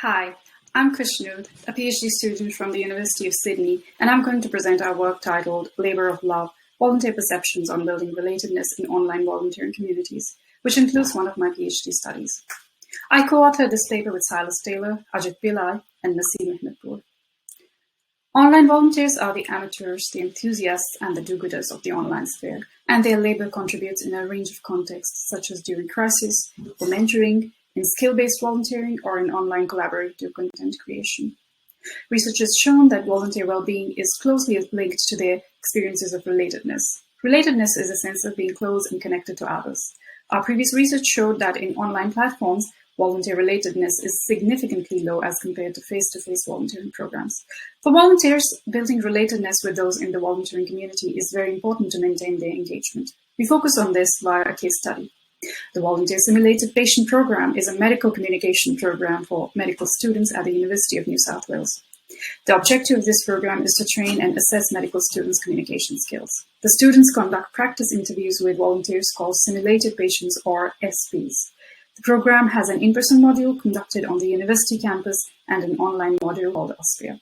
Hi, I'm Khushnood, a PhD student from the University of Sydney, and I'm going to present our work titled Labour of Love, Volunteer Perceptions on Building Relatedness in Online Volunteering Communities, which includes one of my PhD studies. I co-authored this paper with Silas, Ajit, Pillai, and Naseem, Ahmadpour. Online volunteers are the amateurs, the enthusiasts, and the do-gooders of the online sphere, and their labour contributes in a range of contexts, such as during crisis, for mentoring, in skill-based volunteering, or in online collaborative content creation. Research has shown that volunteer well-being is closely linked to their experiences of relatedness. Relatedness is a sense of being close and connected to others. Our previous research showed that in online platforms, volunteer relatedness is significantly low as compared to face-to-face volunteering programs. For volunteers, building relatedness with those in the volunteering community is very important to maintain their engagement. We focus on this via a case study. The Volunteer Simulated Patient Program is a medical communication program for medical students at the University of New South Wales. The objective of this program is to train and assess medical students' communication skills. The students conduct practice interviews with volunteers called Simulated Patients, or SPs. The program has an in-person module conducted on the university campus and an online module called OSPIA.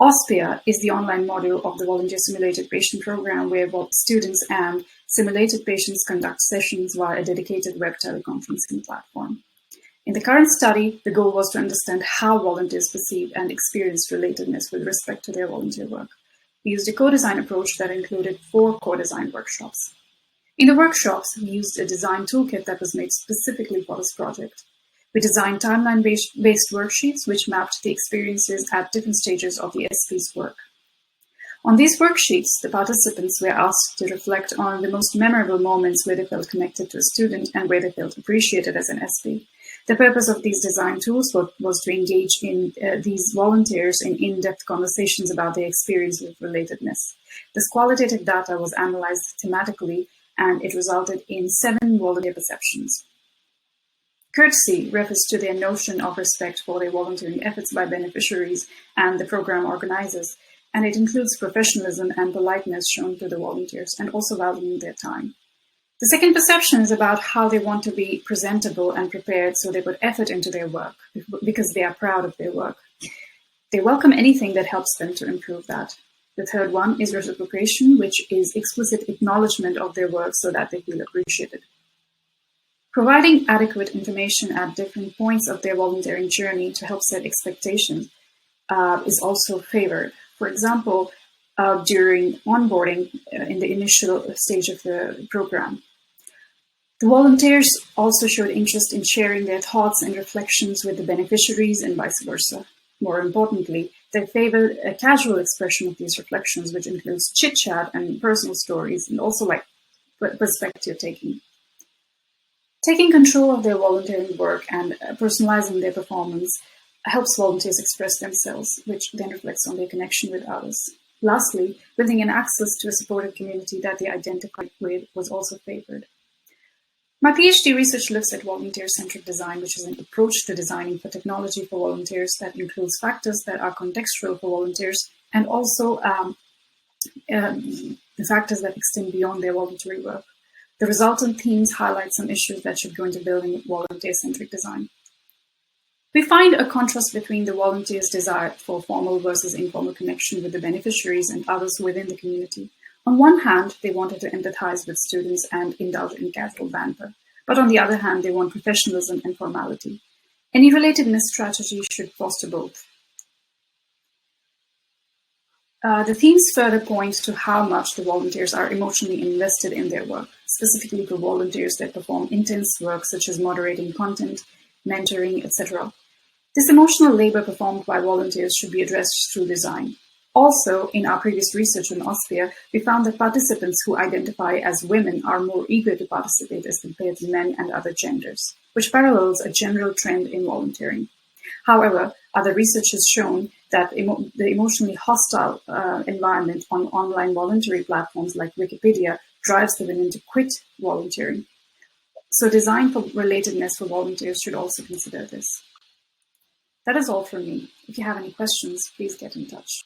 OSPIA is the online module of the Volunteer Simulated Patient Program, where both students and simulated patients conduct sessions via a dedicated web teleconferencing platform. In the current study, the goal was to understand how volunteers perceive and experience relatedness with respect to their volunteer work. We used a co-design approach that included 4 co-design workshops. In the workshops, we used a design toolkit that was made specifically for this project. We designed timeline-based worksheets which mapped the experiences at different stages of the SP's work. On these worksheets, the participants were asked to reflect on the most memorable moments where they felt connected to a student and where they felt appreciated as an SP. The purpose of these design tools was to engage in these volunteers in in-depth conversations about their experience with relatedness. This qualitative data was analyzed thematically, and it resulted in 7 volunteer perceptions. Courtesy refers to their notion of respect for their volunteering efforts by beneficiaries and the program organizers, and it includes professionalism and politeness shown to the volunteers and also valuing their time. The second perception is about how they want to be presentable and prepared so they put effort into their work because they are proud of their work. They welcome anything that helps them to improve that. The third one is reciprocation, which is explicit acknowledgement of their work so that they feel appreciated. Providing adequate information at different points of their volunteering journey to help set expectations is also favored. For example, during onboarding in the initial stage of the program. The volunteers also showed interest in sharing their thoughts and reflections with the beneficiaries and vice versa. More importantly, they favored a casual expression of these reflections, which includes chit-chat and personal stories, and also like perspective taking. Taking control of their volunteering work and personalizing their performance helps volunteers express themselves, which then reflects on their connection with others. Lastly, building an access to a supportive community that they identified with was also favored. My PhD research looks at volunteer-centric design, which is an approach to designing for technology for volunteers that includes factors that are contextual for volunteers and also the factors that extend beyond their voluntary work. The resultant themes highlight some issues that should go into building volunteer-centric design. We find a contrast between the volunteers' desire for formal versus informal connection with the beneficiaries and others within the community. On one hand, they wanted to empathize with students and indulge in casual banter, but on the other hand, they want professionalism and formality. Any relatedness strategy should foster both. The themes further point to how much the volunteers are emotionally invested in their work, specifically for volunteers that perform intense work such as moderating content, mentoring, etc. This emotional labor performed by volunteers should be addressed through design. Also, in our previous research on OSPIA, we found that participants who identify as women are more eager to participate as compared to men and other genders, which parallels a general trend in volunteering. However, other research has shown that the emotionally hostile environment on online voluntary platforms like Wikipedia drives the women to quit volunteering. So design for relatedness for volunteers should also consider this. That is all from me. If you have any questions, please get in touch.